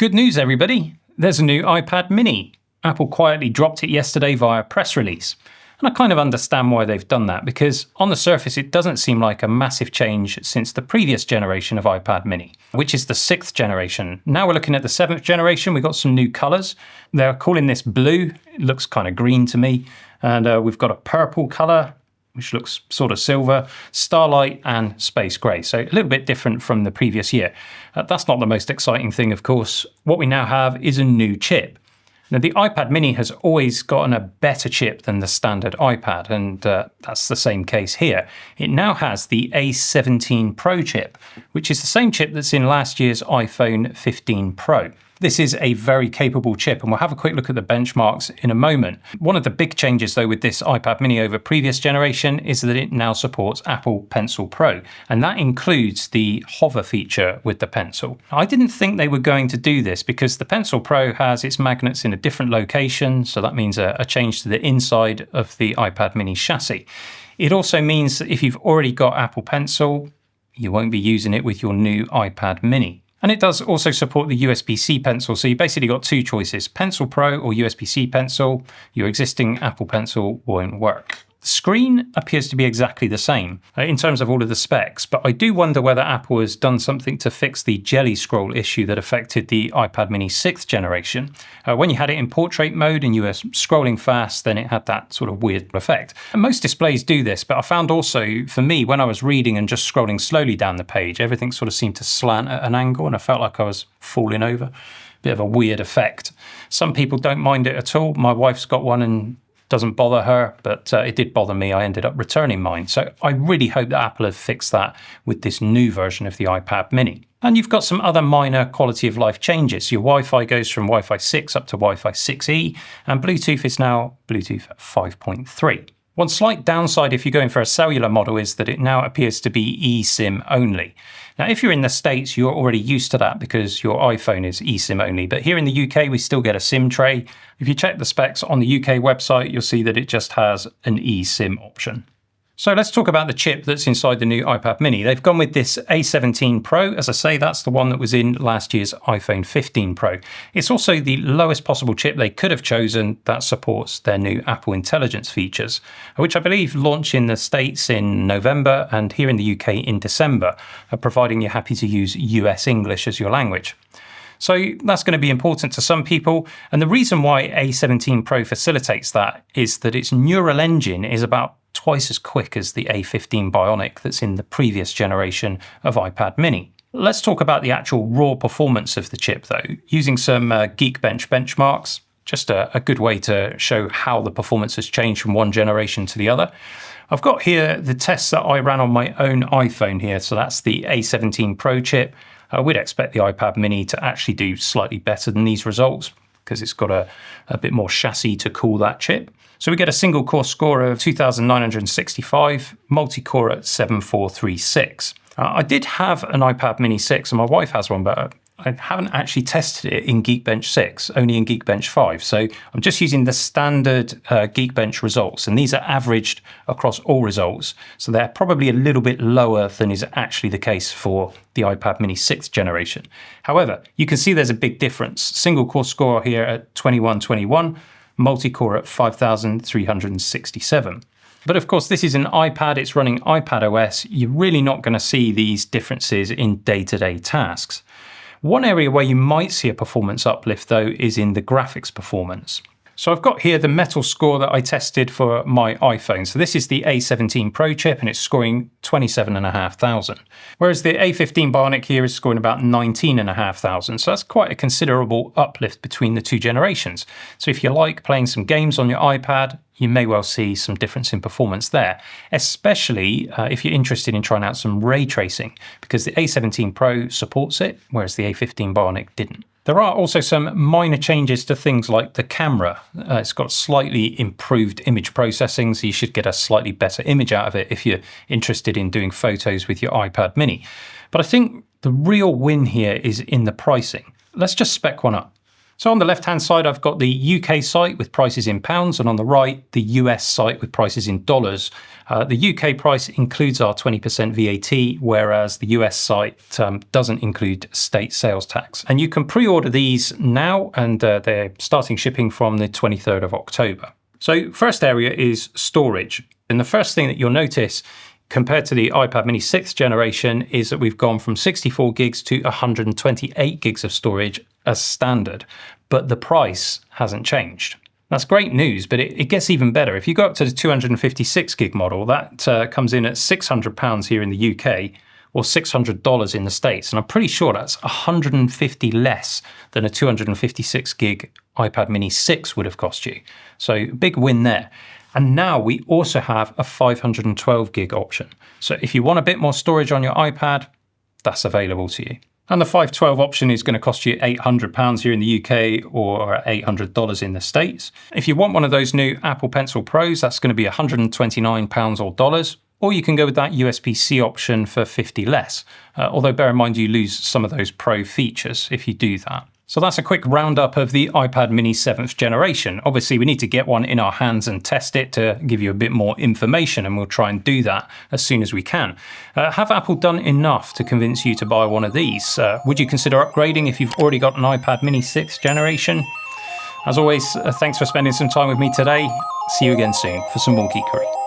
Good news, everybody. There's a new iPad mini. Apple quietly dropped it yesterday via press release. And I kind of understand why they've done that, because on the surface it doesn't seem like a massive change since the previous generation of iPad mini, which is the 6th generation. Now we're looking at the 7th generation. We've got some new colours. They're calling this blue. It looks kind of green to me. And we've got a purple colour, which looks sort of silver, starlight and space grey. So a little bit different from the previous year. That's not the most exciting thing, of course. What we now have is a new chip. Now, the iPad mini has always gotten a better chip than the standard iPad, and that's the same case here. It now has the A17 Pro chip, which is the same chip that's in last year's iPhone 15 Pro. This is a very capable chip, and we'll have a quick look at the benchmarks in a moment. One of the big changes, though, with this iPad mini over previous generation is that it now supports Apple Pencil Pro, and that includes the hover feature with the Pencil. I didn't think they were going to do this because the Pencil Pro has its magnets in a different location, so that means a change to the inside of the iPad mini chassis. It also means that if you've already got Apple Pencil, you won't be using it with your new iPad mini. And it does also support the USB-C pencil, so you basically got two choices, Pencil Pro or USB-C pencil. Your existing Apple Pencil won't work. The screen appears to be exactly the same in terms of all of the specs, but I do wonder whether Apple has done something to fix the jelly scroll issue that affected the iPad mini 6th generation. When you had it in portrait mode and you were scrolling fast, then it had that sort of weird effect. And most displays do this, but I found also, for me, when I was reading and just scrolling slowly down the page, everything sort of seemed to slant at an angle and I felt like I was falling over. Bit of a weird effect. Some people don't mind it at all. My wife's got one and doesn't bother her, but it did bother me. I ended up returning mine. So I really hope that Apple have fixed that with this new version of the iPad mini. And you've got some other minor quality of life changes. Your Wi-Fi goes from Wi-Fi 6 up to Wi-Fi 6E, and Bluetooth is now Bluetooth 5.3. One slight downside if you're going for a cellular model is that it now appears to be eSIM only. Now, if you're in the States, you're already used to that because your iPhone is eSIM only. But here in the UK, we still get a SIM tray. If you check the specs on the UK website, you'll see that it just has an eSIM option. So let's talk about the chip that's inside the new iPad mini. They've gone with this A17 Pro. As I say, that's the one that was in last year's iPhone 15 Pro. It's also the lowest possible chip they could have chosen that supports their new Apple Intelligence features, which I believe launch in the States in November and here in the UK in December, providing you're happy to use US English as your language. So that's going to be important to some people. And the reason why A17 Pro facilitates that is that its neural engine is about twice as quick as the A15 Bionic that's in the previous generation of iPad mini. Let's talk about the actual raw performance of the chip though, using some Geekbench benchmarks, just a good way to show how the performance has changed from one generation to the other. I've got here the tests that I ran on my own iPhone here, so that's the A17 Pro chip. We'd expect the iPad mini to actually do slightly better than these results because it's got a bit more chassis to cool that chip. So we get a single core score of 2,965, multi-core at 7,436. I did have an iPad mini 6 and my wife has one, but I haven't actually tested it in Geekbench 6, only in Geekbench 5. So I'm just using the standard Geekbench results, and these are averaged across all results. So they're probably a little bit lower than is actually the case for the iPad mini 6th generation. However, you can see there's a big difference. Single core score here at 2121, multi-core at 5,367. But of course, this is an iPad, it's running iPad OS. You're really not going to see these differences in day-to-day tasks. One area where you might see a performance uplift, though, is in the graphics performance. So I've got here the Metal score that I tested for my iPhone. So this is the A17 Pro chip and it's scoring 27,500. Whereas the A15 Bionic here is scoring about 19,500. So that's quite a considerable uplift between the two generations. So if you like playing some games on your iPad, you may well see some difference in performance there, especially if you're interested in trying out some ray tracing, because the A17 Pro supports it, whereas the A15 Bionic didn't. There are also some minor changes to things like the camera. It's got slightly improved image processing, so you should get a slightly better image out of it if you're interested in doing photos with your iPad mini. But I think the real win here is in the pricing. Let's just spec one up. So on the left-hand side, I've got the UK site with prices in pounds, and on the right, the US site with prices in dollars. The UK price includes our 20% VAT, whereas the US site doesn't include state sales tax. And you can pre-order these now, and they're starting shipping from the 23rd of October. So first area is storage. And the first thing that you'll notice compared to the iPad mini 6th generation is that we've gone from 64 gigs to 128 gigs of storage as standard, but the price hasn't changed. That's great news, but it gets even better. If you go up to the 256 gig model, that comes in at £600 here in the UK, or $600 in the States. And I'm pretty sure that's $150 less than a 256 gig iPad mini 6 would have cost you. So big win there. And now we also have a 512 gig option. So if you want a bit more storage on your iPad, that's available to you. And the 512 option is going to cost you £800 here in the UK or $800 in the States. If you want one of those new Apple Pencil Pros, that's going to be £129 or dollars. Or you can go with that USB-C option for 50 less. Although bear in mind you lose some of those Pro features if you do that. So that's a quick roundup of the iPad mini 7th generation. Obviously we need to get one in our hands and test it to give you a bit more information, and we'll try and do that as soon as we can. Have Apple done enough to convince you to buy one of these? Would you consider upgrading if you've already got an iPad mini 6th generation? As always, thanks for spending some time with me today. See you again soon for some more geekery.